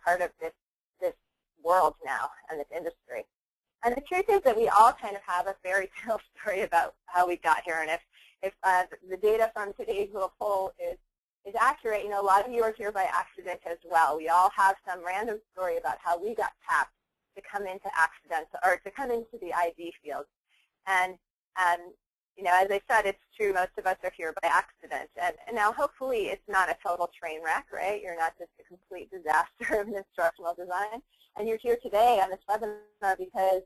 part of this world now and this industry. And the truth is that we all kind of have a fairy tale story about how we got here. And if the data from today's little poll is accurate, you know, a lot of you are here by accident as well. We all have some random story about how we got tapped to come into accidental, or to come into the ID field. And you know, as I said, it's true, most of us are here by accident. And now hopefully it's not a total train wreck, right? You're not just a complete disaster of instructional design. And you're here today on this webinar because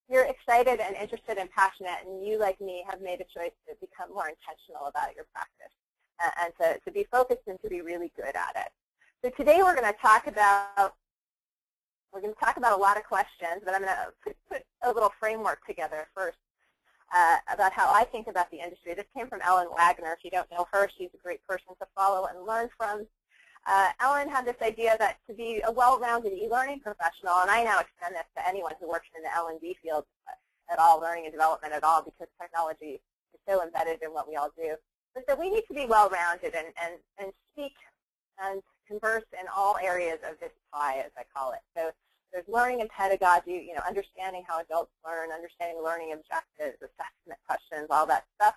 you're excited and interested and passionate, and you, like me, have made a choice to become more intentional about your practice and to be focused and to be really good at it. So today we're going to talk about a lot of questions, but I'm going to put a little framework together first about how I think about the industry. This came from Ellen Wagner. If you don't know her, she's a great person to follow and learn from. Ellen had this idea that to be a well-rounded e-learning professional, and I now extend this to anyone who works in the L&D field at all, learning and development at all, because technology is so embedded in what we all do, is that we need to be well-rounded and speak and converse in all areas of this pie, as I call it. So there's learning and pedagogy, you know, understanding how adults learn, understanding learning objectives, assessment questions, all that stuff.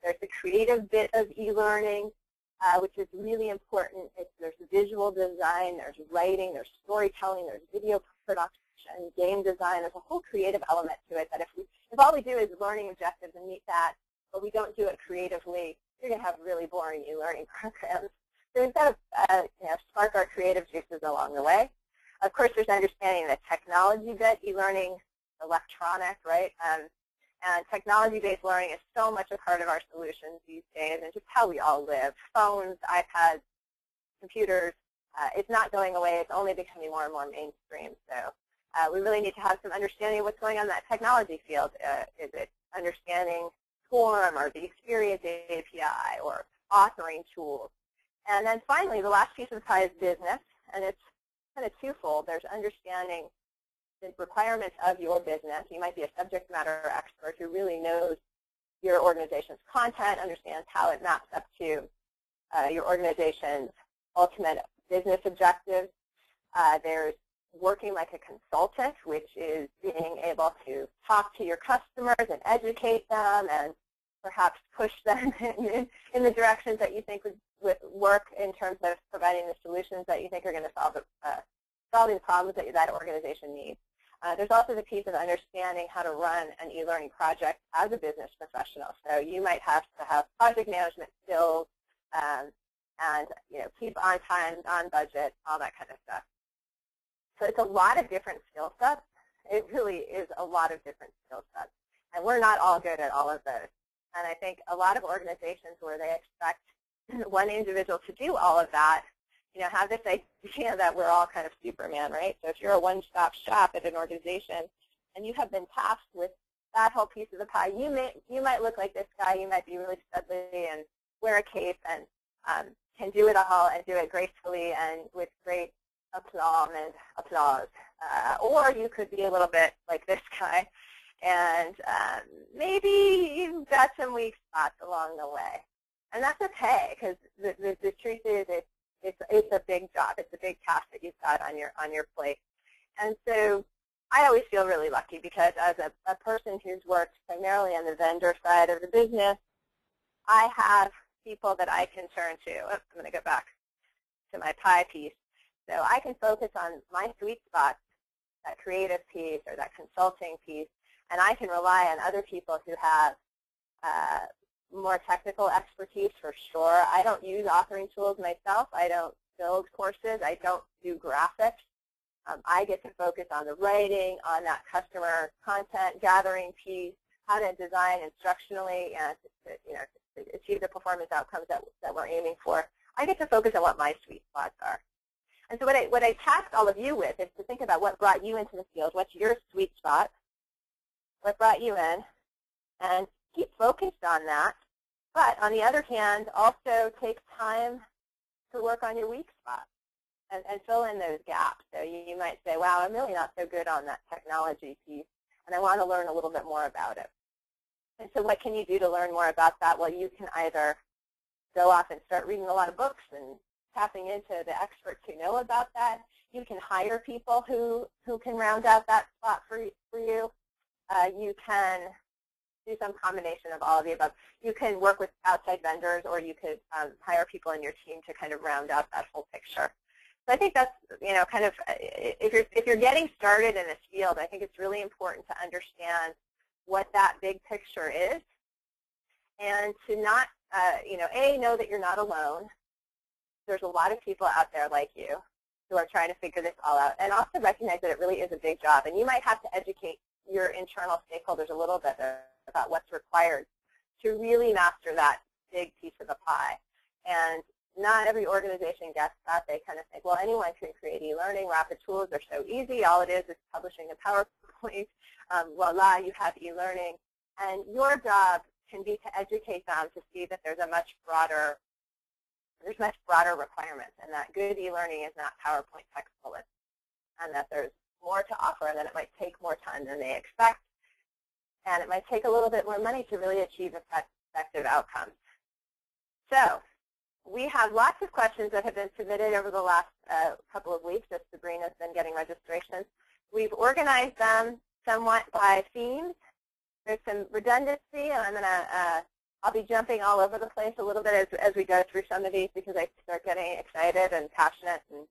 There's the creative bit of e-learning, which is really important. There's visual design, there's writing, there's storytelling, there's video production, game design. There's a whole creative element to it that if all we do is learning objectives and meet that, but we don't do it creatively, you're going to have really boring e-learning programs. So we've got to you know, spark our creative juices along the way. Of course, there's understanding the technology bit, e-learning, electronic, right? And technology-based learning is so much a part of our solutions these days, and just how we all live. Phones, iPads, computers, it's not going away. It's only becoming more and more mainstream. So we really need to have some understanding of what's going on in that technology field. Is it understanding SCORM or the Experience API or authoring tools? And then finally, the last piece of the pie is business, and it's kind of twofold. There's understanding the requirements of your business. You might be a subject matter expert who really knows your organization's content, understands how it maps up to your organization's ultimate business objectives. There's working like a consultant, which is being able to talk to your customers and educate them and perhaps push them in the directions that you think would work in terms of providing the solutions that you think are going to solving the problems that organization needs. There's also the piece of understanding how to run an e-learning project as a business professional. So you might have to have project management skills and you know, keep on time, on budget, all that kind of stuff. So it's a lot of different skill sets. It really is a lot of different skill sets. And we're not all good at all of those. And I think a lot of organizations where they expect one individual to do all of that, you know, have this idea that we're all kind of Superman, right? So if you're a one-stop shop at an organization and you have been tasked with that whole piece of the pie, you might look like this guy. You might be really studly and wear a cape and can do it all and do it gracefully and with great applause. Or you could be a little bit like this guy, and maybe you've got some weak spots along the way. And that's okay, because the truth is it's a big job. It's a big task that you've got on your plate. And so I always feel really lucky because as a person who's worked primarily on the vendor side of the business, I have people that I can turn to. I'm going to go back to my pie piece. So I can focus on my sweet spots, that creative piece or that consulting piece, and I can rely on other people who have more technical expertise for sure. I don't use authoring tools myself. I don't build courses. I don't do graphics. I get to focus on the writing, on that customer content gathering piece, how to design instructionally and to achieve the performance outcomes that we're aiming for. I get to focus on what my sweet spots are. And so what I task all of you with is to think about what brought you into the field, what's your sweet spot, what brought you in, and keep focused on that. But on the other hand, also take time to work on your weak spots and fill in those gaps. So you might say, wow, I'm really not so good on that technology piece, and I want to learn a little bit more about it. And so what can you do to learn more about that? Well, you can either go off and start reading a lot of books and tapping into the experts who know about that. You can hire people who can round out that spot for you. You can do some combination of all of the above. You can work with outside vendors, or you could hire people in your team to kind of round out that whole picture. So I think that's, kind of, if you're getting started in this field, I think it's really important to understand what that big picture is, and to not, know that you're not alone. There's a lot of people out there like you who are trying to figure this all out, and also recognize that it really is a big job, and you might have to educate your internal stakeholders a little bit about what's required to really master that big piece of the pie. And not every organization gets that. They kind of think, well, anyone can create e-learning. Rapid tools are so easy. All it is publishing a PowerPoint. Voila, you have e-learning. And your job can be to educate them to see that there's much broader requirements, and that good e-learning is not PowerPoint text bullets, and that there's more to offer, and that it might take more time than they expect, and it might take a little bit more money to really achieve effective outcomes. So we have lots of questions that have been submitted over the last couple of weeks as Sabrina's been getting registrations. We've organized them somewhat by themes. There's some redundancy, and I'll be jumping all over the place a little bit as we go through some of these, because I start getting excited and passionate and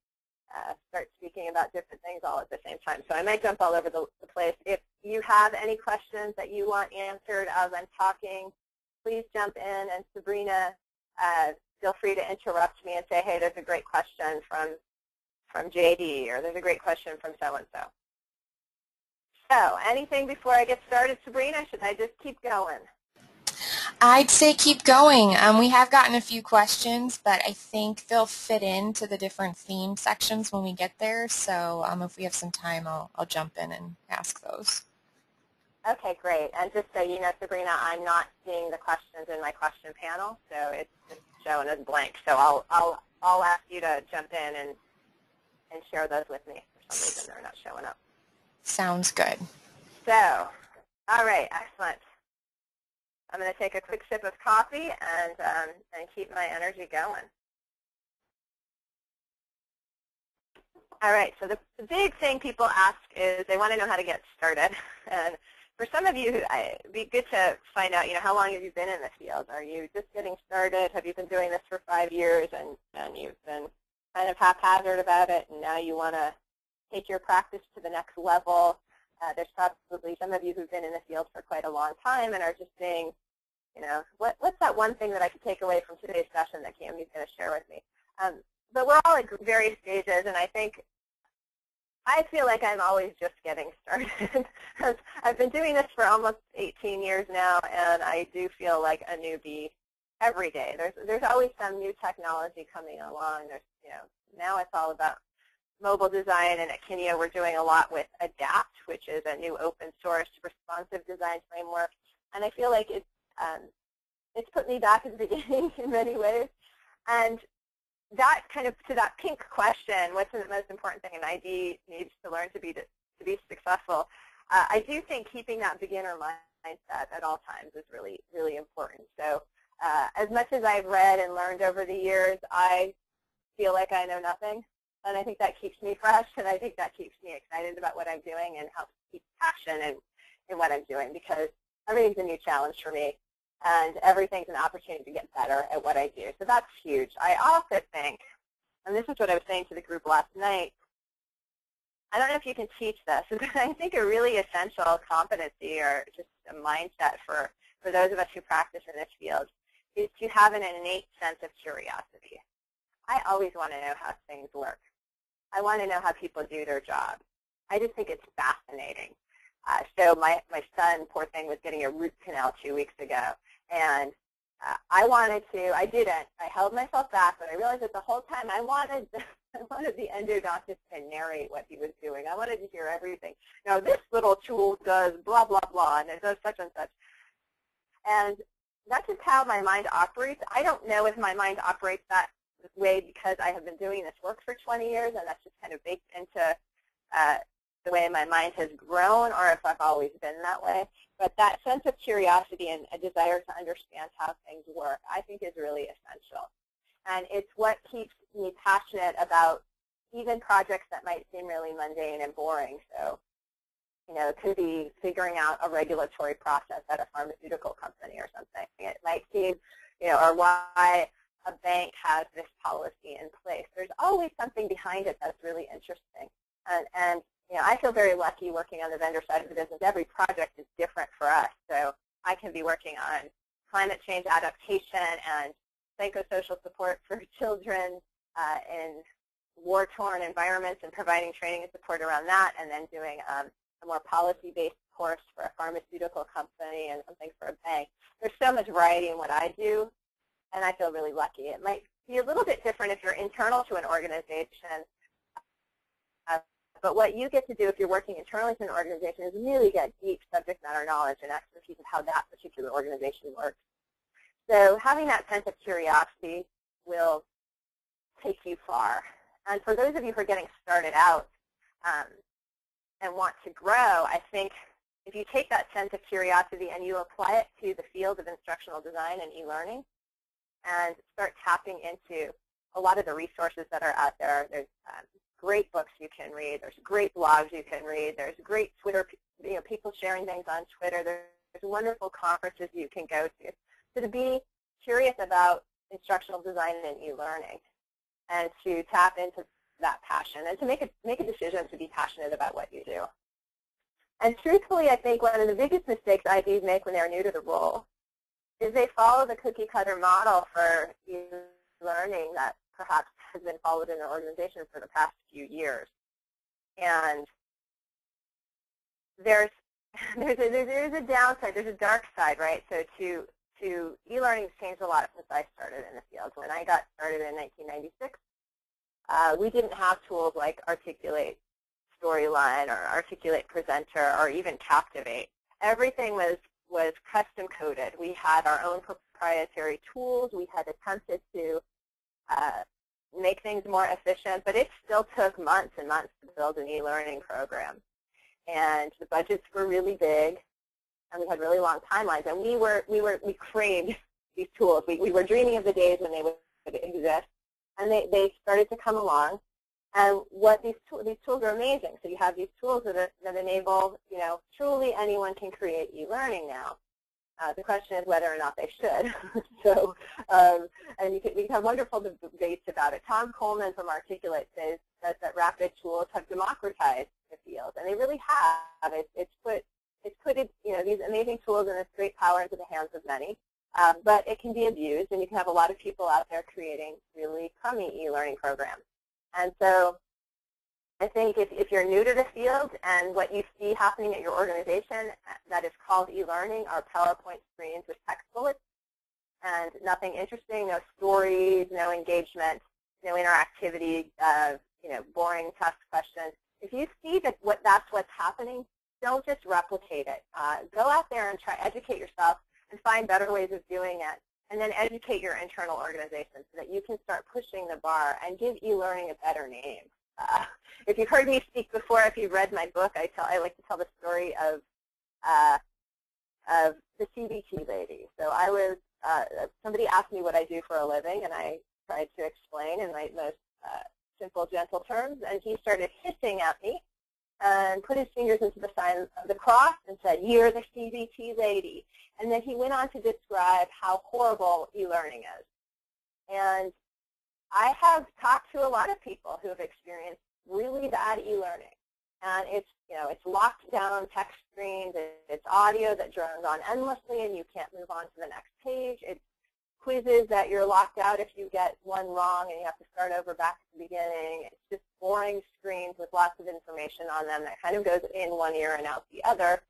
start speaking about different things all at the same time. So I might jump all over the place. If you have any questions that you want answered as I'm talking, please jump in, and Sabrina, feel free to interrupt me and say, hey, there's a great question from JD, or there's a great question from so-and-so. So anything before I get started, Sabrina? Should I just keep going? I'd say keep going. We have gotten a few questions, but I think they'll fit into the different theme sections when we get there. So if we have some time, I'll jump in and ask those. Okay, great. And just so you know, Sabrina, I'm not seeing the questions in my question panel, so it's just showing as blank. So I'll ask you to jump in and share those with me. For some reason, they're not showing up. Sounds good. So, all right, excellent. I'm going to take a quick sip of coffee and keep my energy going. All right, so the big thing people ask is they want to know how to get started. And for some of you, it'd be good to find out, how long have you been in the field? Are you just getting started? Have you been doing this for 5 years and you've been kind of haphazard about it, and now you want to take your practice to the next level? There's probably some of you who've been in the field for quite a long time and are just saying, what's that one thing that I could take away from today's session that Cammy's going to share with me? But we're all at various stages, and I feel like I'm always just getting started. I've been doing this for almost 18 years now, and I do feel like a newbie every day. There's always some new technology coming along. Now it's all about mobile design, and at Kineo we're doing a lot with ADAPT, which is a new open source responsive design framework. And I feel like it's put me back at the beginning in many ways. And that kind of, to that pink question, what's the most important thing an ID needs to learn to be successful, I do think keeping that beginner mindset at all times is really, really important. So as much as I've read and learned over the years, I feel like I know nothing. And I think that keeps me fresh, and I think that keeps me excited about what I'm doing and helps keep passion in what I'm doing, because everything's a new challenge for me, and everything's an opportunity to get better at what I do. So that's huge. I also think, and this is what I was saying to the group last night, I don't know if you can teach this, but I think a really essential competency, or just a mindset for those of us who practice in this field, is to have an innate sense of curiosity. I always want to know how things work. I want to know how people do their job. I just think it's fascinating. So my son, poor thing, was getting a root canal 2 weeks ago, and I didn't. I held myself back, but I realized that the whole time I wanted the endodontist to narrate what he was doing. I wanted to hear everything. Now, this little tool does blah, blah, blah, and it does such and such. And that's just how my mind operates. I don't know if my mind operates that way because I have been doing this work for 20 years, and that's just kind of baked into the way my mind has grown, or if I've always been that way. But that sense of curiosity and a desire to understand how things work, I think, is really essential. And it's what keeps me passionate about even projects that might seem really mundane and boring. So, it could be figuring out a regulatory process at a pharmaceutical company or something. It might seem, or why a bank has this policy in place. There's always something behind it that's really interesting. And I feel very lucky working on the vendor side of the business. Every project is different for us. So I can be working on climate change adaptation and psychosocial support for children in war-torn environments and providing training and support around that, and then doing a more policy-based course for a pharmaceutical company and something for a bank. There's so much variety in what I do, and I feel really lucky. It might be a little bit different if you're internal to an organization, but what you get to do if you're working internally to an organization is really get deep subject matter knowledge and expertise of how that particular organization works. So having that sense of curiosity will take you far. And for those of you who are getting started out and want to grow, I think if you take that sense of curiosity and you apply it to the field of instructional design and e-learning and start tapping into a lot of the resources that are out there. There's great books you can read. There's great blogs you can read. There's great Twitter, people sharing things on Twitter. There's wonderful conferences you can go to. So to be curious about instructional design and e-learning, and to tap into that passion, and to make a decision to be passionate about what you do. And truthfully, I think one of the biggest mistakes IDs make when they're new to the role is they follow the cookie-cutter model for e-learning that perhaps has been followed in an organization for the past few years. And there's a downside, there's a dark side, right? So to e-learning has changed a lot since I started in the field. When I got started in 1996, we didn't have tools like Articulate Storyline or Articulate Presenter or even Captivate. Everything was custom coded. We had our own proprietary tools. We had attempted to make things more efficient, but it still took months and months to build an e-learning program. And the budgets were really big, and we had really long timelines. And we craved these tools. We were dreaming of the days when they would exist, and they started to come along. And what these tools are amazing. So you have these tools that enable, truly anyone can create e-learning now. The question is whether or not they should. So, and we can have wonderful debates about it. Tom Coleman from Articulate says that rapid tools have democratized the field, and they really have. It's put these amazing tools and this great power into the hands of many. But it can be abused, and you can have a lot of people out there creating really crummy e-learning programs. And so I think if you're new to the field and what you see happening at your organization that is called e-learning are PowerPoint screens with text bullets and nothing interesting, no stories, no engagement, no interactivity, boring test questions. If you see that that's what's happening, don't just replicate it. Go out there and try educate yourself and find better ways of doing it, and then educate your internal organization so that you can start pushing the bar and give e-learning a better name. If you've heard me speak before, if you've read my book, I like to tell the story of the CBT lady. So I was somebody asked me what I do for a living, and I tried to explain in my most simple, gentle terms, and he started hissing at me and put his fingers into the sign of the cross and said, "You're the CBT lady." And then he went on to describe how horrible e-learning is. And I have talked to a lot of people who have experienced really bad e-learning. And it's locked down text screens, it's audio that drones on endlessly and you can't move on to the next page. It's quizzes that you're locked out if you get one wrong and you have to start over back at the beginning. It's just boring screens with lots of information on them that kind of goes in one ear and out the other.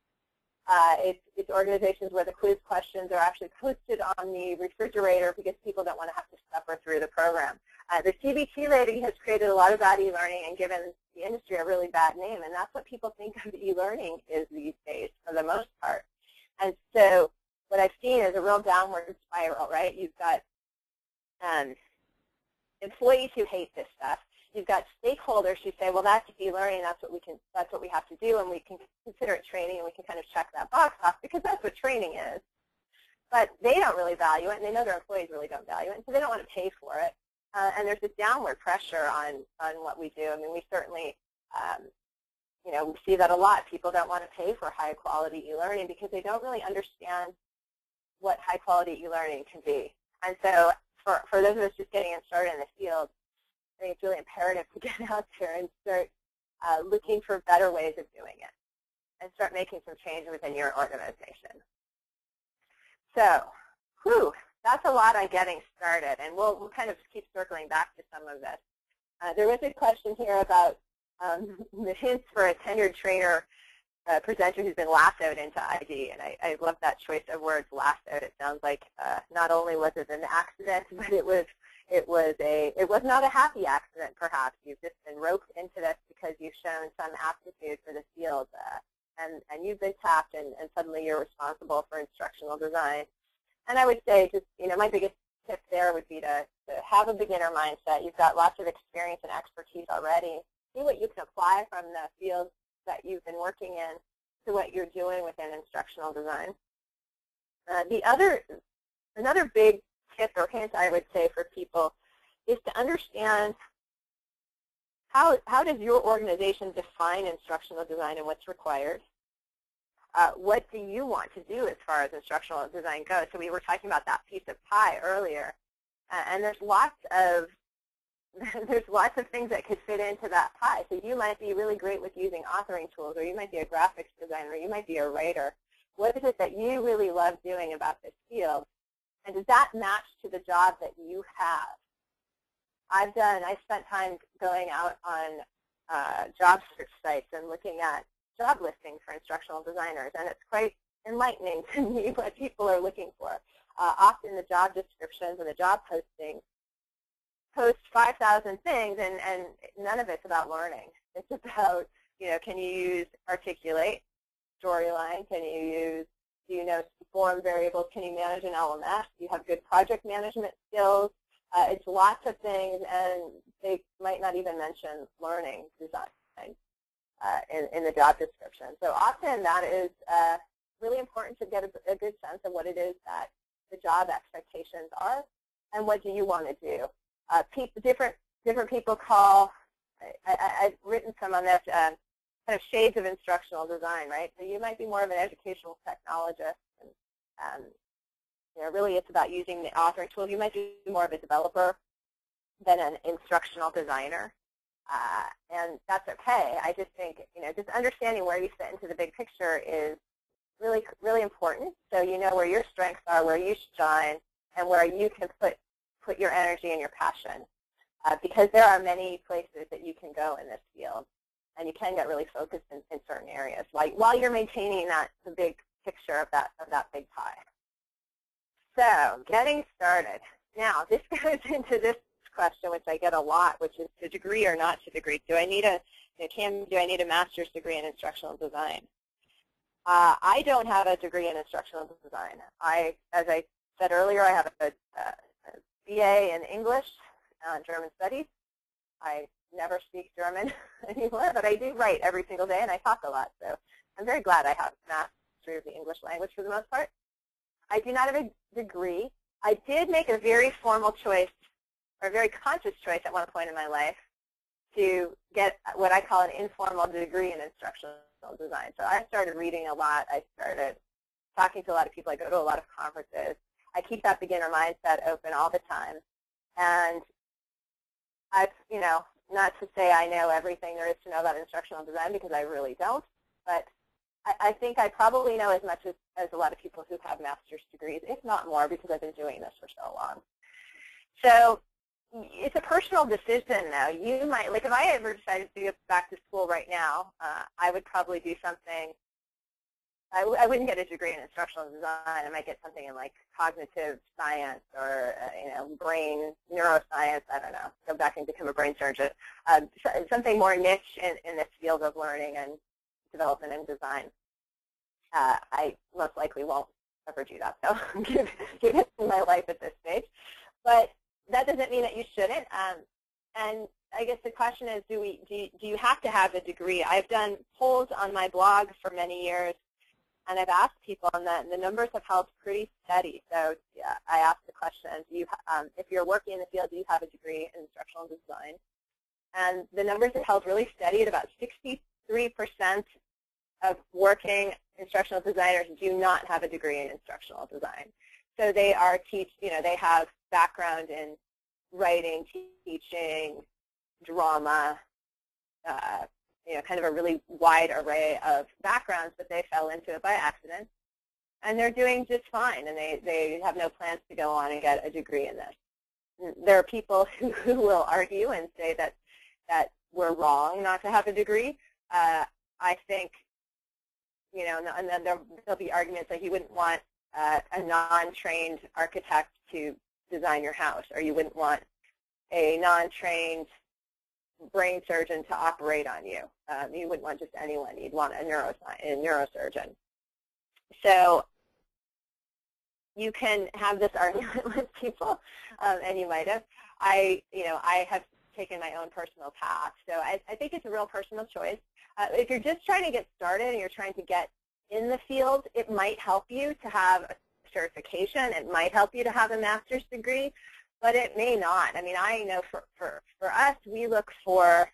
It's organizations where the quiz questions are actually posted on the refrigerator because people don't want to have to suffer through the program. The CBT lady has created a lot of bad e-learning and given the industry a really bad name, and that's what people think of e-learning is these days for the most part. And so what I've seen is a real downward spiral, right? You've got employees who hate this stuff. You've got stakeholders who say, well, that's e-learning, that's what we have to do, and we can consider it training, and we can kind of check that box off because that's what training is. But they don't really value it, and they know their employees really don't value it, and so they don't want to pay for it. and there's this downward pressure on what we do. I mean, we certainly, you know, we see that a lot. People don't want to pay for high-quality e-learning because they don't really understand what high-quality e-learning can be. And so for those of us just getting started in the field, I think it's really imperative to get out there and start looking for better ways of doing it and start making some change within your organization. So, that's a lot on getting started, and we'll kind of keep circling back to some of this. There was a question here about the hints for a tenured trainer presenter who's been lassoed into ID, and I love that choice of words, lassoed. It sounds like not only was it an accident, but it was not a happy accident, perhaps. You've just been roped into this because you've shown some aptitude for the field, and you've been tapped, and suddenly you're responsible for instructional design. And I would say just, you know, my biggest tip there would be to have a beginner mindset. You've got lots of experience and expertise already. See what you can apply from the field that you've been working in to what you're doing within instructional design. Another big tip or hint I would say for people is to understand how does your organization define instructional design and what's required. What do you want to do as far as instructional design goes? So we were talking about that piece of pie earlier, and there's lots of things that could fit into that pie. So you might be really great with using authoring tools, or you might be a graphics designer, or you might be a writer. What is it that you really love doing about this field? And does that match to the job that you have? I spent time going out on job search sites and looking at job listings for instructional designers, and it's quite enlightening to me what people are looking for. Often the job descriptions and the job postings post 5,000 things, and none of it's about learning. It's about, you know, can you use articulate, storyline, can you use, do you know form variables, can you manage an LMS, do you have good project management skills? It's lots of things, and they might not even mention learning design in the job description. So often that is really important to get a good sense of what it is that the job expectations are and what do you want to do. Different people call, I've written some on this, kind of shades of instructional design, right? So you might be more of an educational technologist, and you know, really it's about using the authoring tools. You might be more of a developer than an instructional designer. And that's okay. I just think, you know, just understanding where you fit into the big picture is really, really important. So you know where your strengths are, where you shine, and where you can put your energy and your passion. Because there are many places that you can go in this field, and you can get really focused in certain areas, like while you're maintaining the big picture of that big pie. So getting started. Now this goes into this question, which I get a lot, which is to degree or not to degree. Do I need a master's degree in instructional design? I don't have a degree in instructional design. As I said earlier, I have a BA in English, German studies. I never speak German anymore, but I do write every single day, and I talk a lot. So I'm very glad I have mastery of the English language for the most part. I do not have a degree. I did make a very formal choice, or a very conscious choice at one point in my life, to get what I call an informal degree in instructional design. So I started reading a lot. I started talking to a lot of people. I go to a lot of conferences. I keep that beginner mindset open all the time. And you know, not to say I know everything there is to know about instructional design, because I really don't, but I think I probably know as much as a lot of people who have master's degrees, if not more, because I've been doing this for so long. So it's a personal decision now. You might, like if I ever decided to go back to school right now, I would probably do something. I wouldn't get a degree in instructional design. I might get something in like cognitive science or you know, brain neuroscience. I don't know. Go back and become a brain surgeon. Something more niche in this field of learning and development and design. I most likely won't ever do that, though, given my life at this stage. But that doesn't mean that you shouldn't. And I guess the question is, do you have to have a degree? I've done polls on my blog for many years And I've asked people, and the numbers have held pretty steady. So yeah, I asked the question, if you're working in the field, do you have a degree in instructional design? And the numbers have held really steady at about 63% of working instructional designers do not have a degree in instructional design. So they are they have background in writing, teaching, drama, kind of a really wide array of backgrounds, but they fell into it by accident. And they're doing just fine, and they have no plans to go on and get a degree in this. There are people who will argue and say that we're wrong not to have a degree. I think, and then there'll be arguments like you wouldn't want a non-trained architect to design your house, or you wouldn't want a non-trained brain surgeon to operate on you. You wouldn't want just anyone. You'd want a neurosurgeon. So you can have this argument with people, and you might have. I have taken my own personal path. So I think it's a real personal choice. If you're just trying to get started and you're trying to get in the field, it might help you to have a certification. It might help you to have a master's degree, but it may not. I mean, I know for us, we look for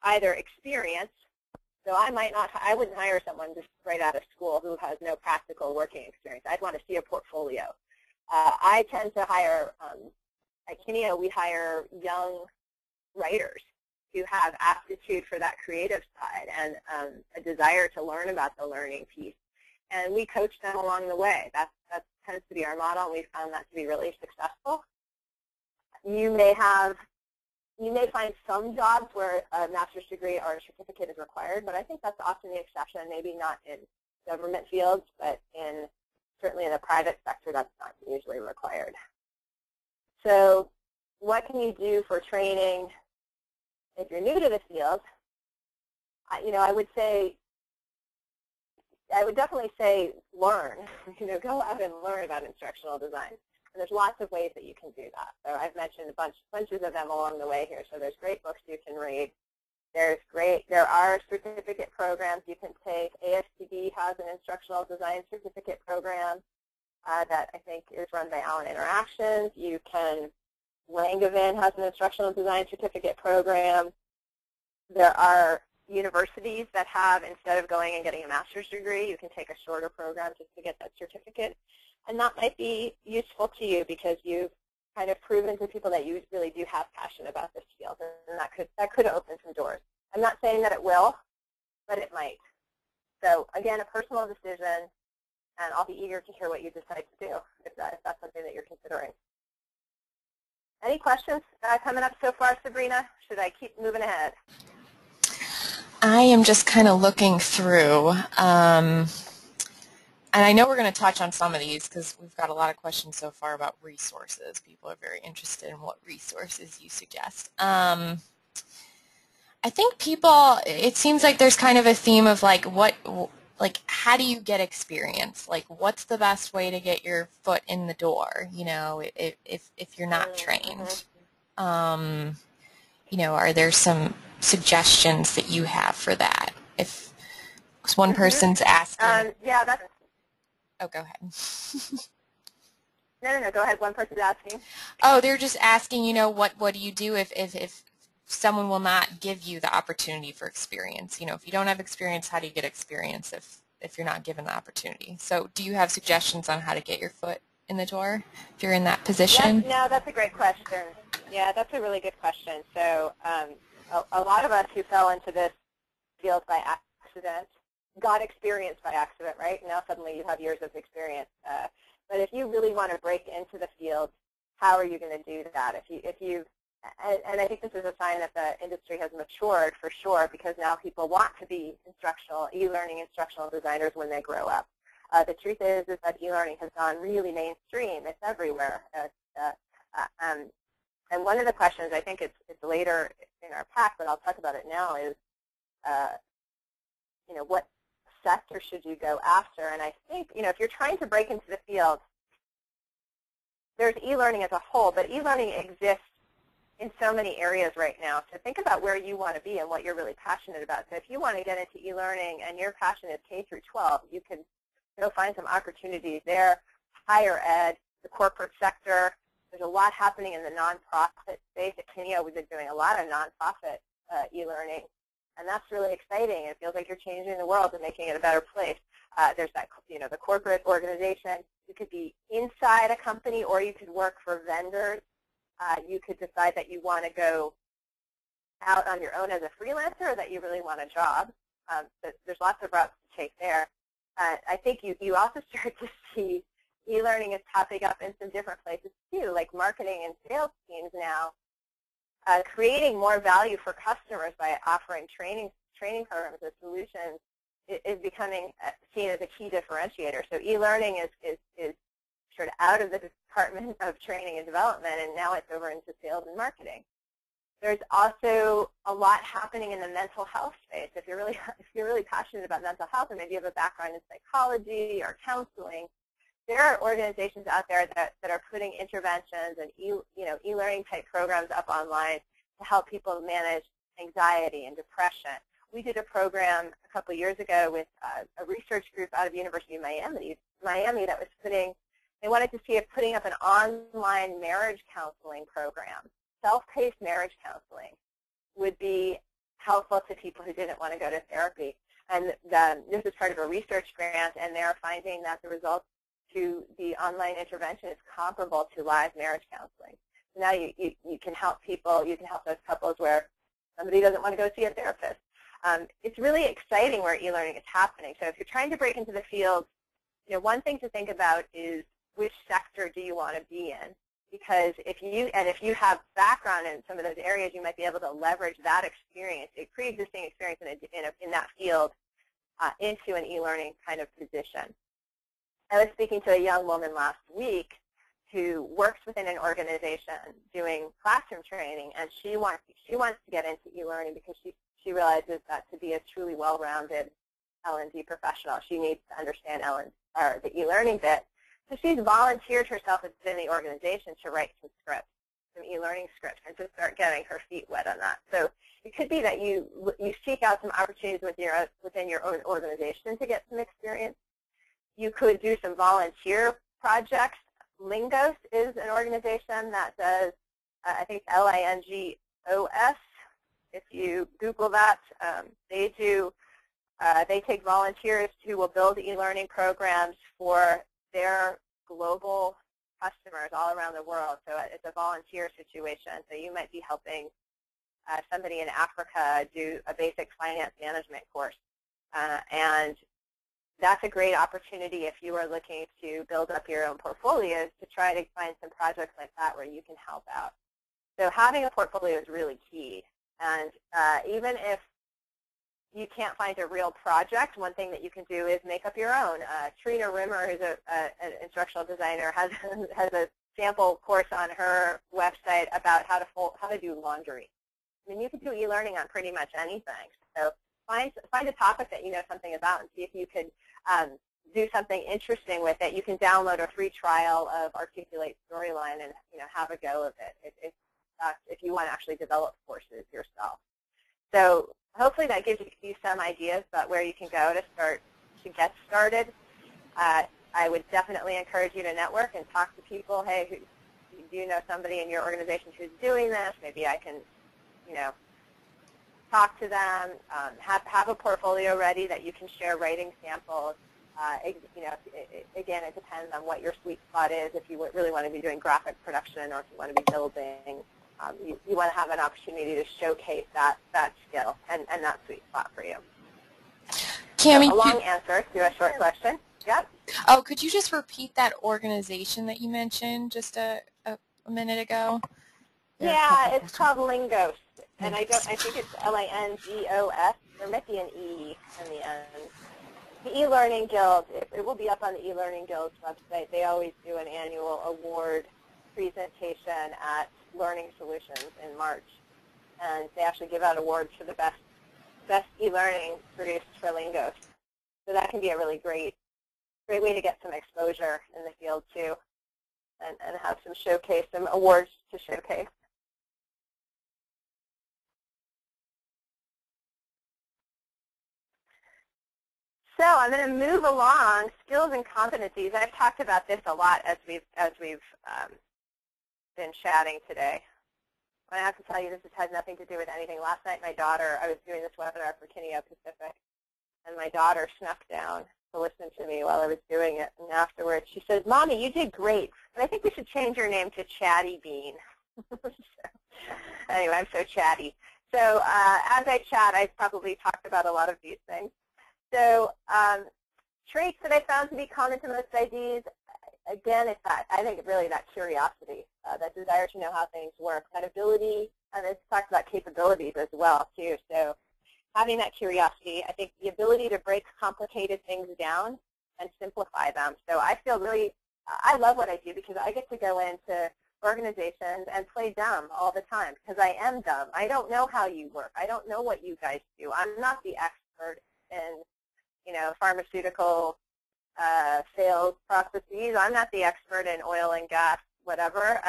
either experience. So I wouldn't hire someone just right out of school who has no practical working experience. I'd want to see a portfolio. I tend to hire, at Kineo, we hire young writers who have aptitude for that creative side and a desire to learn about the learning piece. And we coach them along the way. That tends to be our model, and we found that to be really successful. You may find some jobs where a master's degree or a certificate is required, but I think that's often the exception, maybe not in government fields, but certainly in the private sector, that's not usually required. So what can you do for training if you're new to the field? I would definitely say learn. Go out and learn about instructional design. And there's lots of ways that you can do that. So I've mentioned bunches of them along the way here. So there's great books you can read. There are certificate programs you can take. ASCD has an instructional design certificate program that I think is run by Allen Interactions. Langevin has an instructional design certificate program. There are universities that have, instead of going and getting a master's degree, you can take a shorter program just to get that certificate. And that might be useful to you because you've kind of proven to people that you really do have passion about this field, and that could open some doors. I'm not saying that it will, but it might. So again, a personal decision, and I'll be eager to hear what you decide to do if that's something that you're considering. Any questions coming up so far, Sabrina? Should I keep moving ahead? I am just kind of looking through. And I know we're going to touch on some of these because we've got a lot of questions so far about resources. People are very interested in what resources you suggest. I think it seems like there's kind of a theme of how do you get experience? Like, what's the best way to get your foot in the door, if you're not trained? Are there some suggestions that you have for that? If one person's asking. Yeah, that's. Oh, go ahead. No, go ahead. One person's asking. Oh, they're just asking, what do you do if someone will not give you the opportunity for experience? If you don't have experience, how do you get experience if you're not given the opportunity? So do you have suggestions on how to get your foot in the door if you're in that position? No, that's a great question. Yeah, that's a really good question. So a lot of us who fell into this field by accident got experience by accident, right? Now suddenly you have years of experience. But if you really want to break into the field, how are you going to do that? And I think this is a sign that the industry has matured for sure, because now people want to be e-learning instructional designers when they grow up. The truth is that e-learning has gone really mainstream. It's everywhere. And one of the questions, I think it's later in our pack, but I'll talk about it now, is what sector should you go after? And I think, if you're trying to break into the field, there's e-learning as a whole, but e-learning exists in so many areas right now. So think about where you want to be and what you're really passionate about. So if you want to get into e-learning and your passion is K through 12, you can go find some opportunities there. Higher ed, the corporate sector. There's a lot happening in the nonprofit space. At Kineo, we've been doing a lot of nonprofit e-learning, and that's really exciting. It feels like you're changing the world and making it a better place. There's that, the corporate organization. You could be inside a company, or you could work for vendors. You could decide that you want to go out on your own as a freelancer, or that you really want a job. But there's lots of routes to take there. I think you also start to see e-learning is popping up in some different places too, like marketing and sales teams now, creating more value for customers by offering training programs and solutions is becoming seen as a key differentiator. So e-learning is sort of out of the Department of Training and Development, and now it's over into sales and marketing. There's also a lot happening in the mental health space. If you're really passionate about mental health, and maybe you have a background in psychology or counseling, there are organizations out there that are putting interventions and e-learning type programs up online to help people manage anxiety and depression. We did a program a couple of years ago with a research group out of University of Miami that was they wanted to see if putting up an online marriage counseling program, self-paced marriage counseling, would be helpful to people who didn't want to go to therapy. And this is part of a research grant, and they're finding that the results to the online intervention is comparable to live marriage counseling. So now you can help people, you can help those couples where somebody doesn't want to go see a therapist. It's really exciting where e-learning is happening. So if you're trying to break into the field, one thing to think about is which sector do you want to be in? Because if you have background in some of those areas, you might be able to leverage that experience, a pre-existing experience in that field, into an e-learning kind of position. I was speaking to a young woman last week who works within an organization doing classroom training, and she wants to get into e-learning because she realizes that to be a truly well-rounded L&D professional, she needs to understand the e-learning bit. So she's volunteered herself within the organization to write some scripts, some e-learning scripts, and to start getting her feet wet on that. So it could be that you seek out some opportunities within your own organization to get some experience. You could do some volunteer projects. Lingos is an organization that does, I think it's Lingos. If you Google that, they take volunteers who will build e-learning programs for their global customers all around the world. So it's a volunteer situation. So you might be helping somebody in Africa do a basic finance management course. And that's a great opportunity if you are looking to build up your own portfolios to try to find some projects like that where you can help out. So having a portfolio is really key. And even if you can't find a real project, one thing that you can do is make up your own. Trina Rimmer, who's an instructional designer, has a sample course on her website about how to do laundry. I mean, you can do e-learning on pretty much anything. So find a topic that you know something about and see if you could do something interesting with it. You can download a free trial of Articulate Storyline and have a go of it if you want to actually develop courses yourself. So hopefully that gives you some ideas about where you can go to get started. I would definitely encourage you to network and talk to people. Hey, do you know somebody in your organization who's doing this? Maybe I can, talk to them. Have a portfolio ready that you can share writing samples. Again, it depends on what your sweet spot is. If you really want to be doing graphic production or if you want to be building, you want to have an opportunity to showcase that skill and that sweet spot for you. Cammy, so a long answer to a short question. Yep. Oh, could you just repeat that organization that you mentioned just a minute ago? Yeah, it's called Lingos, and I think it's Lingos. There might be an E in the end. The eLearning Guild, it will be up on the eLearning Guild's website. They always do an annual award presentation at Learning Solutions in March, and they actually give out awards for the best e-learning produced for Lingos. So that can be a really great way to get some exposure in the field too, and have some awards to showcase. So I'm going to move along, skills and competencies. I've talked about this a lot as we've been chatting today. I have to tell you, this has nothing to do with anything. Last night, my daughter, I was doing this webinar for Kineo Pacific, and my daughter snuck down to listen to me while I was doing it. And afterwards, she says, "Mommy, you did great, but I think we should change your name to Chatty Bean." So, anyway, I'm so chatty. So as I chat, I've probably talked about a lot of these things. So traits that I found to be common to most IDs, again, it's that, I think really that curiosity, that desire to know how things work, that ability, and it's talked about capabilities as well, too. So having that curiosity, I think the ability to break complicated things down and simplify them. So I feel really, I love what I do because I get to go into organizations and play dumb all the time because I am dumb. I don't know how you work. I don't know what you guys do. I'm not the expert in, pharmaceutical sales processes. I'm not the expert in oil and gas, whatever.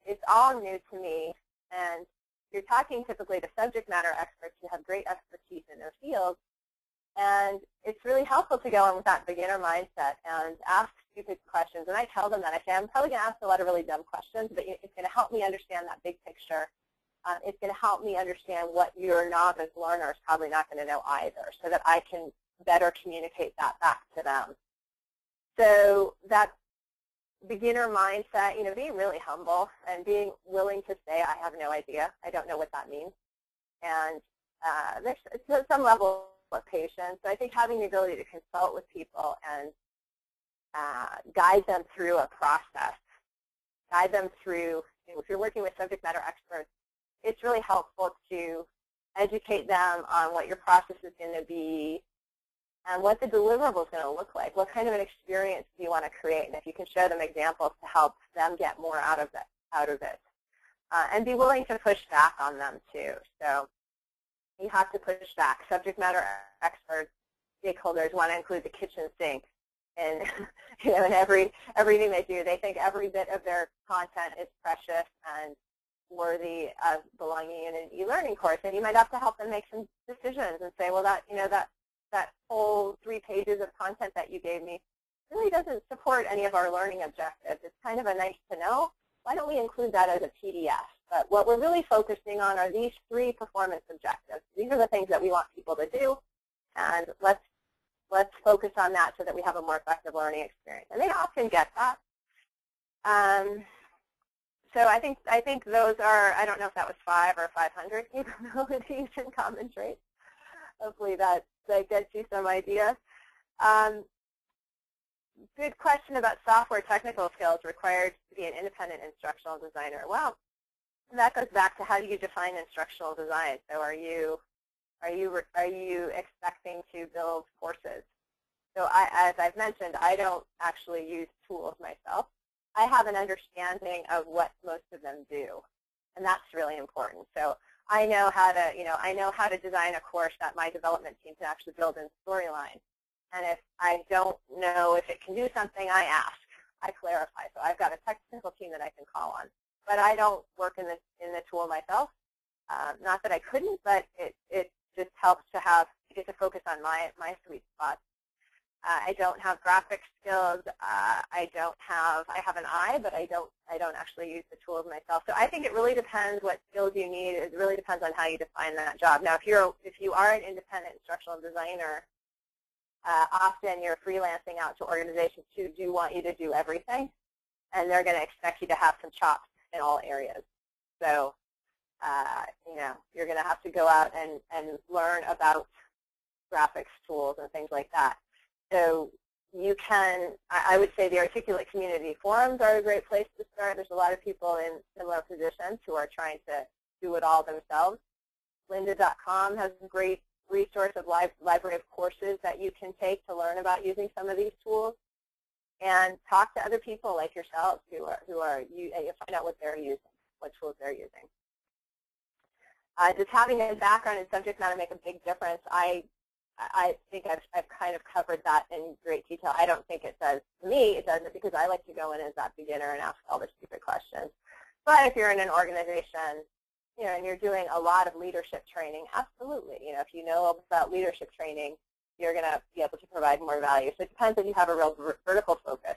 It's all new to me. And you're talking typically to subject matter experts who have great expertise in their field. And it's really helpful to go in with that beginner mindset and ask stupid questions. And I tell them that. I say, I'm probably going to ask a lot of really dumb questions, but it's going to help me understand that big picture. It's going to help me understand what your novice learner is probably not going to know either, so that I can better communicate that back to them. So that beginner mindset, being really humble and being willing to say, I have no idea. I don't know what that means. And there's some level of patience. So I think having the ability to consult with people and guide them through a process, guide them through, if you're working with subject matter experts, it's really helpful to educate them on what your process is going to be and what the deliverable is going to look like. What kind of an experience do you want to create? And if you can show them examples to help them get more out of it. And be willing to push back on them, too. So you have to push back. Subject matter experts, stakeholders want to include the kitchen sink in, in everything they do. They think every bit of their content is precious and worthy of belonging in an e-learning course. And you might have to help them make some decisions and say, well, that whole 3 pages of content that you gave me really doesn't support any of our learning objectives. It's kind of a nice to know. Why don't we include that as a PDF? But what we're really focusing on are these 3 performance objectives. These are the things that we want people to do, and let's focus on that so that we have a more effective learning experience. And they often get that. So I think those are, I don't know if that was 5 or 500 capabilities and common traits. Hopefully that gets you some ideas. Good question about software technical skills required to be an independent instructional designer. Well, that goes back to how do you define instructional design. So are you expecting to build courses? So as I've mentioned, I don't actually use tools myself. I have an understanding of what most of them do, and that's really important. So I know how to, I know how to design a course that my development team can actually build in Storyline. And if I don't know if it can do something, I ask. I clarify. So I've got a technical team that I can call on. But I don't work in the tool myself. Not that I couldn't, but it just helps to get to focus on my sweet spots. I don't have graphic skills. I have an eye, but I don't actually use the tools myself. So I think it really depends what skills you need. It really depends on how you define that job. Now, if you are an independent instructional designer, often you're freelancing out to organizations who do want you to do everything, and they're going to expect you to have some chops in all areas. So you're going to have to go out and learn about graphics tools and things like that. So you can, I would say the Articulate community forums are a great place to start. There's a lot of people in similar positions who are trying to do it all themselves. Lynda.com has a great resource of library of courses that you can take to learn about using some of these tools. And talk to other people like yourselves who are you find out what they're using, what tools they're using. Does having a background in subject matter make a big difference? I think I've kind of covered that in great detail. I don't think it does. To me, it doesn't, because I like to go in as that beginner and ask all the stupid questions. But if you're in an organization, and you're doing a lot of leadership training, absolutely. If you know about leadership training, you're going to be able to provide more value. So it depends if you have a real vertical focus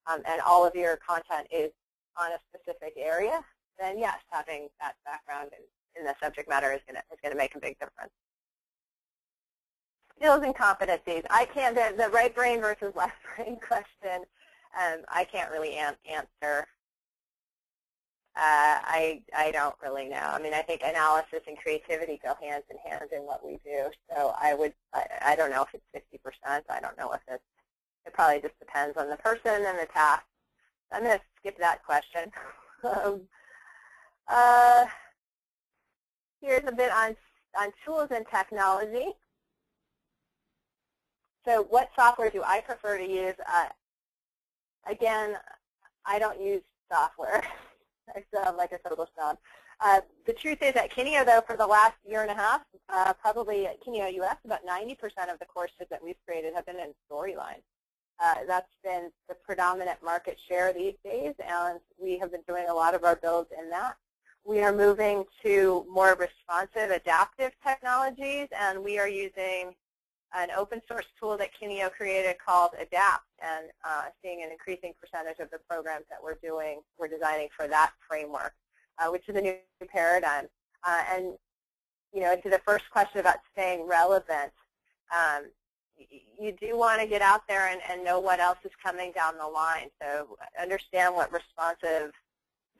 and all of your content is on a specific area, then yes, having that background in the subject matter is going to make a big difference. Skills and competencies. I can't, the right brain versus left brain question, I can't really answer. I don't really know. I mean, I think analysis and creativity go hand in hand in what we do. So I don't know if it's 50%. I don't know if it probably just depends on the person and the task. I'm going to skip that question. Here's a bit on tools and technology. So what software do I prefer to use? Again, I don't use software. I still have like a total snob. The truth is at Kineo, though, for the last year and a half, probably at Kineo US, about 90% of the courses that we've created have been in Storyline. That's been the predominant market share these days, and we have been doing a lot of our builds in that. We are moving to more responsive, adaptive technologies, and we are using an open source tool that Kineo created called Adapt, and seeing an increasing percentage of the programs that we're designing for that framework, which is a new paradigm. And to the first question about staying relevant, you do want to get out there and know what else is coming down the line. So understand what responsive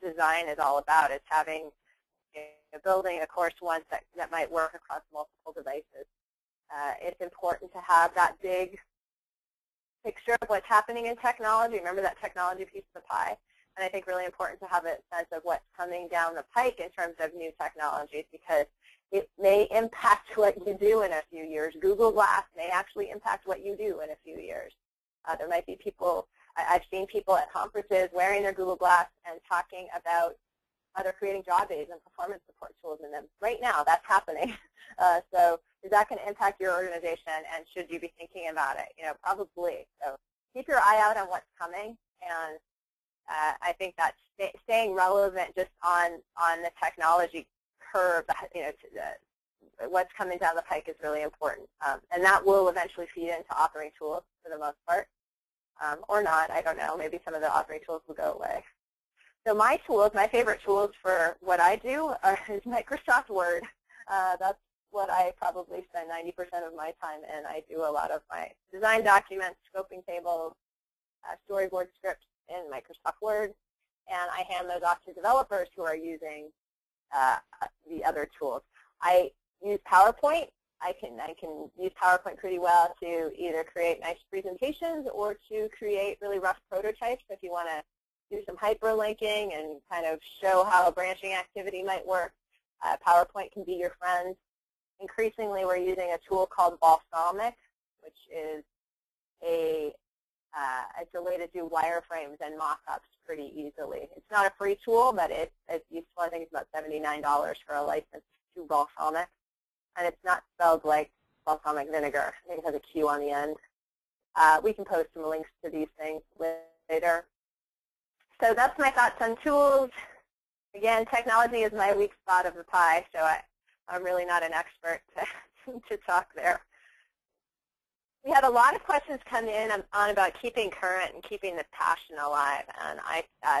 design is all about. It's having, building a course once that might work across multiple devices. It's important to have that big picture of what's happening in technology. Remember that technology piece of the pie. And I think really important to have a sense of what's coming down the pike in terms of new technologies, because it may impact what you do in a few years. Google Glass may actually impact what you do in a few years. There might be people, I've seen people at conferences wearing their Google Glass and talking about how they're creating job aids and performance support tools in them. Right now, that's happening. So is that going to impact your organization, and should you be thinking about it? Probably. So keep your eye out on what's coming, and I think that staying relevant just on the technology curve, what's coming down the pike is really important. And that will eventually feed into authoring tools for the most part, or not. I don't know. Maybe some of the authoring tools will go away. So my favorite tools for what I do is Microsoft Word. That's what I probably spend 90% of my time in. I do a lot of my design documents, scoping tables, storyboard scripts in Microsoft Word, and I hand those off to developers who are using the other tools. I use PowerPoint. I can use PowerPoint pretty well to either create nice presentations or to create really rough prototypes if you want to do some hyperlinking and kind of show how a branching activity might work. PowerPoint can be your friend. Increasingly, we're using a tool called Balsamiq, which is it's a way to do wireframes and mock-ups pretty easily. It's not a free tool, but it's useful. I think it's about $79 for a license to Balsamiq. And it's not spelled like balsamic vinegar. I think it has a Q on the end. We can post some links to these things later. So that's my thoughts on tools. Again, technology is my weak spot of the pie, so I'm really not an expert to talk there. We had a lot of questions come in on about keeping current and keeping the passion alive, and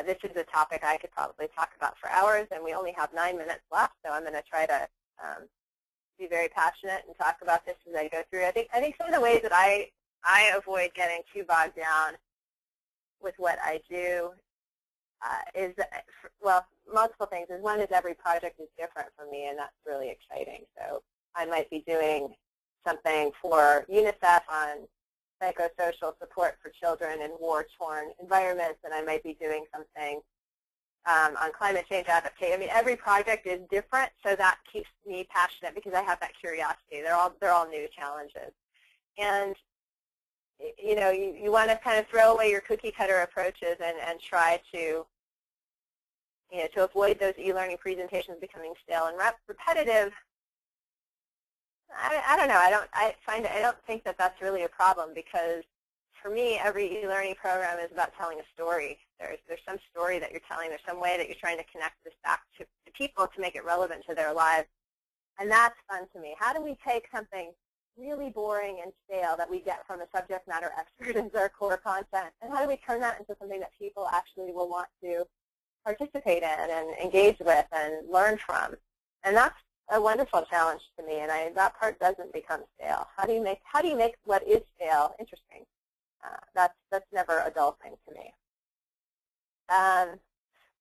this is a topic I could probably talk about for hours, and we only have 9 minutes left, so I'm going to try to be very passionate and talk about this as I go through. I think some of the ways that I avoid getting too bogged down with what I do is, well, multiple ththings. One is every project is different for me, and that's really exciting. So I might be doing something for UNICEF on psychosocial support for children in war-torn environments, and I might be doing something on climate change adaptation. I mean, every project is different, so that keeps me passionate because I have that curiosity. They're all new challenges, and you want to kind of throw away your cookie-cutter approaches and try to to avoid those e-learning presentations becoming stale and repetitive. I don't know. I don't think that that's really a problem, because for me, every e-learning program is about telling a story. There's some story that you're telling. There's some way that you're trying to connect this back to people to make it relevant to their lives, and that's fun to me. How do we take something really boring and stale that we get from a subject matter expert as our core content, and how do we turn that into something that people actually will want to participate in and engage with and learn from? And that's a wonderful challenge to me, and that part doesn't become stale. How do you make what is stale interesting? That's never a dull thing to me.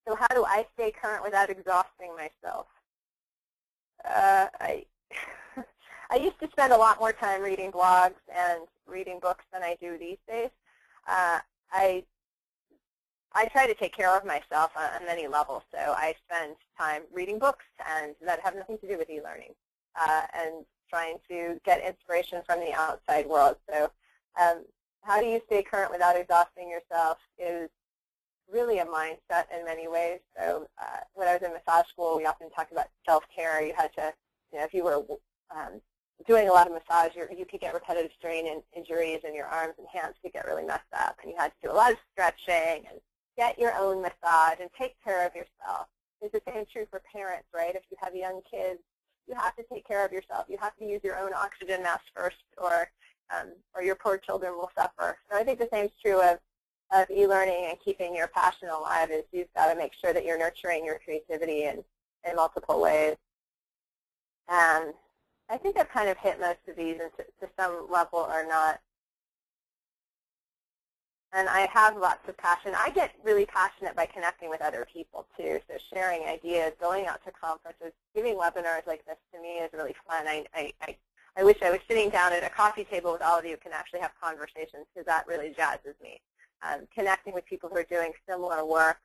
So how do I stay current without exhausting myself? I I used to spend a lot more time reading blogs and reading books than I do these days. I try to take care of myself on many levels, so I spend time reading books and that have nothing to do with e-learning, and trying to get inspiration from the outside world. So how do you stay current without exhausting yourself is really a mindset in many ways. So when I was in massage school, we often talked about self-care. You had to, if you were doing a lot of massage, you could get repetitive strain and injuries, and your arms and hands could get really messed up. And you had to do a lot of stretching and get your own massage and take care of yourself. It's the same true for parents, right? If you have young kids, you have to take care of yourself. You have to use your own oxygen mask first, or your poor children will suffer. So I think the same is true of e-learning and keeping your passion alive. Is you've got to make sure that you're nurturing your creativity in multiple ways. And I think I've kind of hit most of these to some level or not. And I have lots of passion. I get really passionate by connecting with other people, too. So sharing ideas, going out to conferences, giving webinars like this to me is really fun. I wish I was sitting down at a coffee table with all of you who can actually have conversations, because that really jazzes me. Connecting with people who are doing similar work,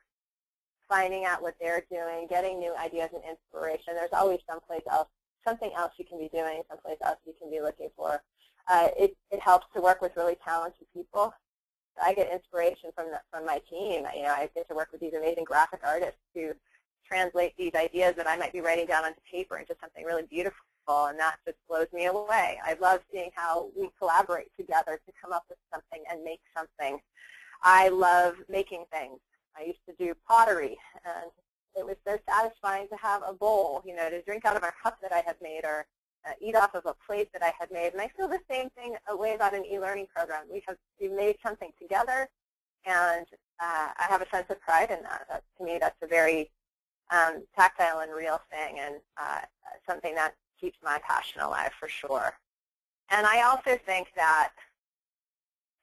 finding out what they're doing, getting new ideas and inspiration. There's always something else you can be doing, someplace else you can be looking for. It helps to work with really talented people. I get inspiration from my team. I get to work with these amazing graphic artists who translate these ideas that I might be writing down onto paper into something really beautiful, and that just blows me away. I love seeing how we collaborate together to come up with something and make something. I love making things. I used to do pottery, and it was so satisfying to have a bowl, to drink out of a cup that I had made, or eat off of a plate that I had made. And I feel the same thing a way about an e-learning program. We've made something together, and I have a sense of pride in that. To me, that's a very tactile and real thing, and something that keeps my passion alive for sure. And I also think that,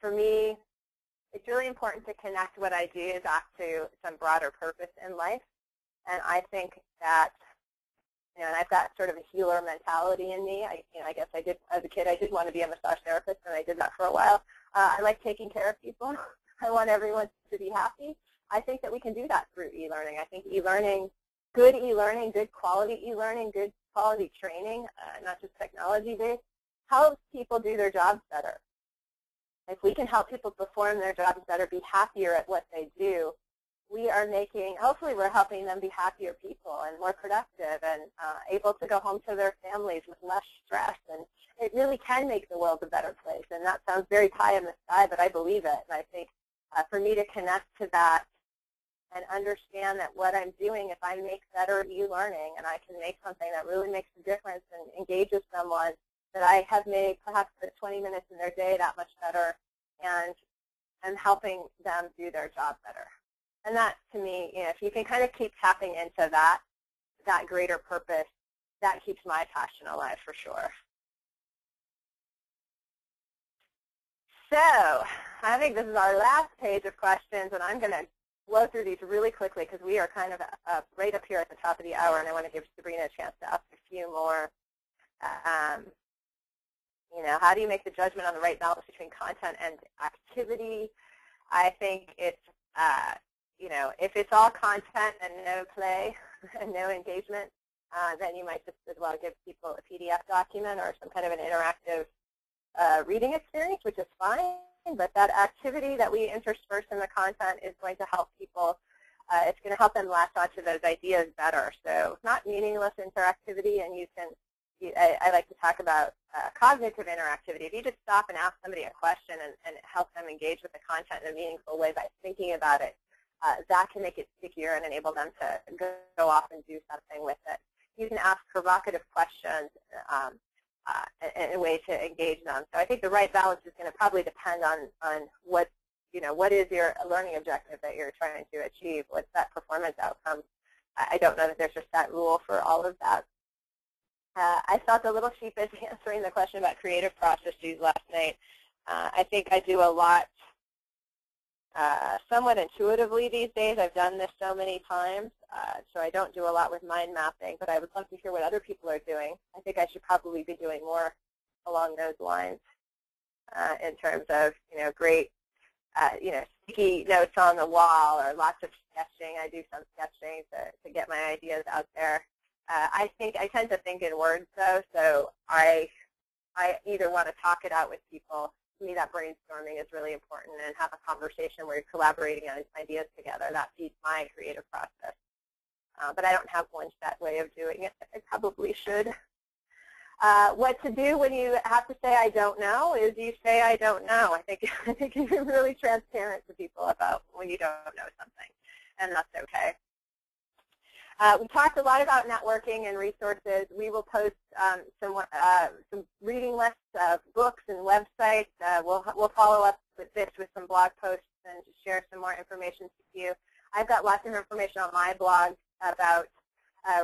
for me, it's really important to connect what I do back to some broader purpose in life. And I think that, and I've got sort of a healer mentality in me. I guess I did, as a kid, I did want to be a massage therapist, and I did that for a while. I like taking care of people. I want everyone to be happy. I think that we can do that through e-learning. I think e-learning, good quality e-learning, good quality training, not just technology-based, helps people do their jobs better. If we can help people perform their jobs better, be happier at what they do, we are hopefully we're helping them be happier people and more productive and able to go home to their families with less stress. And it really can make the world a better place. And that sounds very pie in the sky, but I believe it. And I think for me to connect to that and understand that what I'm doing, if I make better e-learning and I can make something that really makes a difference and engages someone, that I have made perhaps the 20 minutes in their day that much better, and helping them do their job better. And that, to me, if you can kind of keep tapping into that greater purpose, that keeps my passion alive for sure. So I think this is our last page of questions, and I'm going to blow through these really quickly because we are kind of right up here at the top of the hour, and I want to give Sabrina a chance to ask a few more. How do you make the judgment on the right balance between content and activity? I think it's if it's all content and no play and no engagement, then you might just as well give people a PDF document or some kind of an interactive reading experience, which is fine. But that activity that we intersperse in the content is going to help people. It's going to help them latch onto those ideas better. So it's not meaningless interactivity, and you can. I like to talk about cognitive interactivity. If you just stop and ask somebody a question and help them engage with the content in a meaningful way by thinking about it, that can make it stickier and enable them to go off and do something with it. You can ask provocative questions. a way to engage them. So I think the right balance is going to probably depend on what, what is your learning objective that you're trying to achieve? What's that performance outcome? I don't know that there's a set rule for all of that. I felt a little sheepish answering the question about creative processes last night. I think I do a lot somewhat intuitively these days. I've done this so many times, so I don't do a lot with mind mapping, but I would love to hear what other people are doing. I think I should probably be doing more along those lines in terms of, great, sticky notes on the wall or lots of sketching. I do some sketching to get my ideas out there. I tend to think in words, though, so I either want to talk it out with people. To me, that brainstorming is really important, and have a conversation where you're collaborating on ideas together. That feeds my creative process. But I don't have one set way of doing it. I probably should. What to do when you have to say I don't know is you say I don't know. I think you're really transparent to people about when you don't know something, and that's okay. We talked a lot about networking and resources. We will post some reading lists of books and websites. We'll follow up with this with some blog posts and share some more information with you. I've got lots of information on my blog about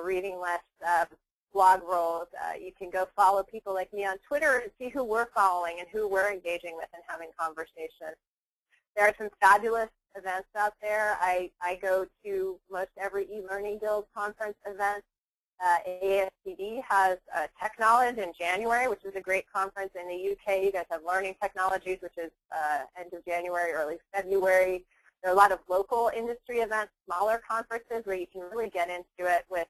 reading lists, blog roles. You can go follow people like me on Twitter and see who we're following and who we're engaging with and having conversations. There are some fabulous events out there. I go to most every eLearning Guild conference event. ASCD has Tech Knowledge in January, which is a great conference in the UK. You guys have Learning Technologies, which is end of January, early February. There are a lot of local industry events, smaller conferences where you can really get into it with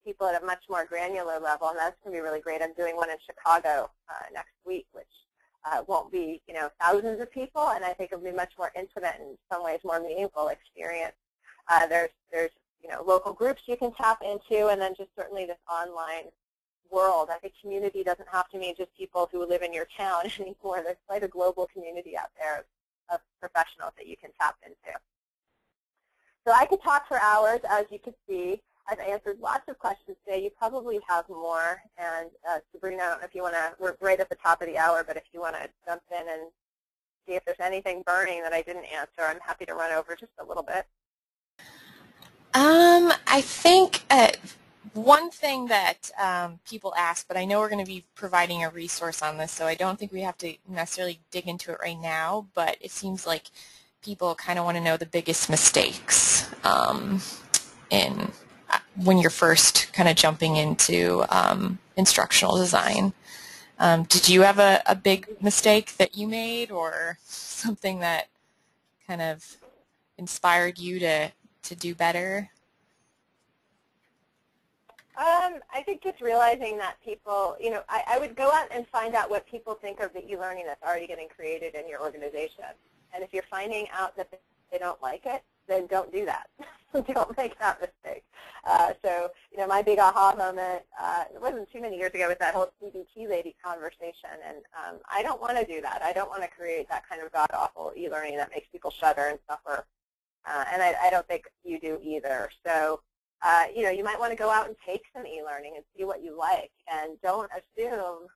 people at a much more granular level, and that's going to be really great. I'm doing one in Chicago next week, which won't be, thousands of people, and I think it'll be much more intimate and in some ways more meaningful experience. There's local groups you can tap into, and then just certainly this online world. I think community doesn't have to mean just people who live in your town anymore. There's quite a global community out there of professionals that you can tap into. So I could talk for hours, as you can see. I've answered lots of questions today. You probably have more. And Sabrina, I don't know if you want to, we're right at the top of the hour, but if you want to jump in and see if there's anything burning that I didn't answer, I'm happy to run over just a little bit. I think one thing that people ask, but I know we're going to be providing a resource on this, so I don't think we have to necessarily dig into it right now, but it seems like people kind of want to know the biggest mistakes when you're first kind of jumping into instructional design. Did you have a big mistake that you made, or something that kind of inspired you to do better? I think just realizing that people, I would go out and find out what people think of the e-learning that's already getting created in your organization. And if you're finding out that they don't like it, then don't do that. Don't make that mistake. So, my big aha moment, it wasn't too many years ago, was that whole CBT lady conversation. And I don't want to do that. I don't want to create that kind of god-awful e-learning that makes people shudder and suffer. And I don't think you do either. So, you might want to go out and take some e-learning and see what you like. And don't assume,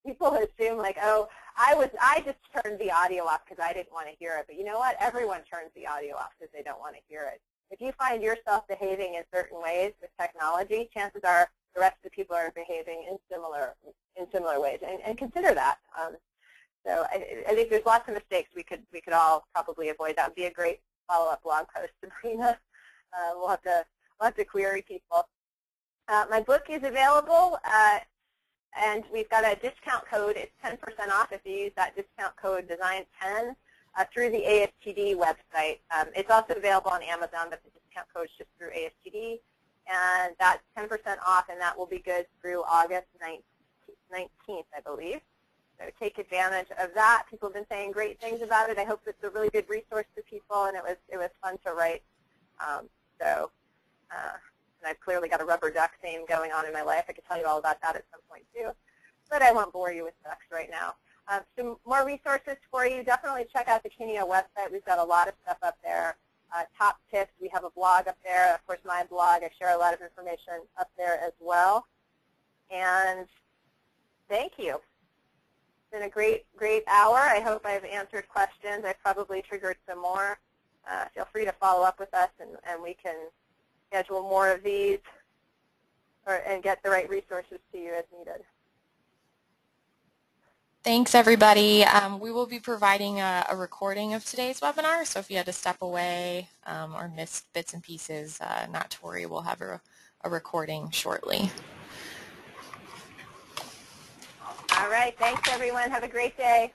people assume like, oh, I just turned the audio off because I didn't want to hear it. But you know what? Everyone turns the audio off because they don't want to hear it. If you find yourself behaving in certain ways with technology, chances are the rest of the people are behaving in similar ways. And consider that. So I think there's lots of mistakes we could all probably avoid. That would be a great follow-up blog post, Sabrina. We'll have to query people. My book is available, and we've got a discount code. It's 10% off if you use that discount code Design10 through the ASTD website. It's also available on Amazon, but the discount code is just through ASTD. And that's 10% off, and that will be good through August 19th, I believe. So take advantage of that. People have been saying great things about it. I hope it's a really good resource for people, and it was fun to write. And I've clearly got a rubber duck theme going on in my life. I could tell you all about that at some point too, but I won't bore you with ducks right now. Some more resources for you. Definitely check out the Kineo website. We've got a lot of stuff up there. Top tips. We have a blog up there. Of course, my blog. I share a lot of information up there as well. And Thank you. It's been a great hour. I hope I've answered questions. I probably triggered some more. Feel free to follow up with us, and we can schedule more of these and get the right resources to you as needed. Thanks, everybody. We will be providing a recording of today's webinar, so if you had to step away or miss bits and pieces, not to worry, we'll have a recording shortly. All right. Thanks, everyone. Have a great day.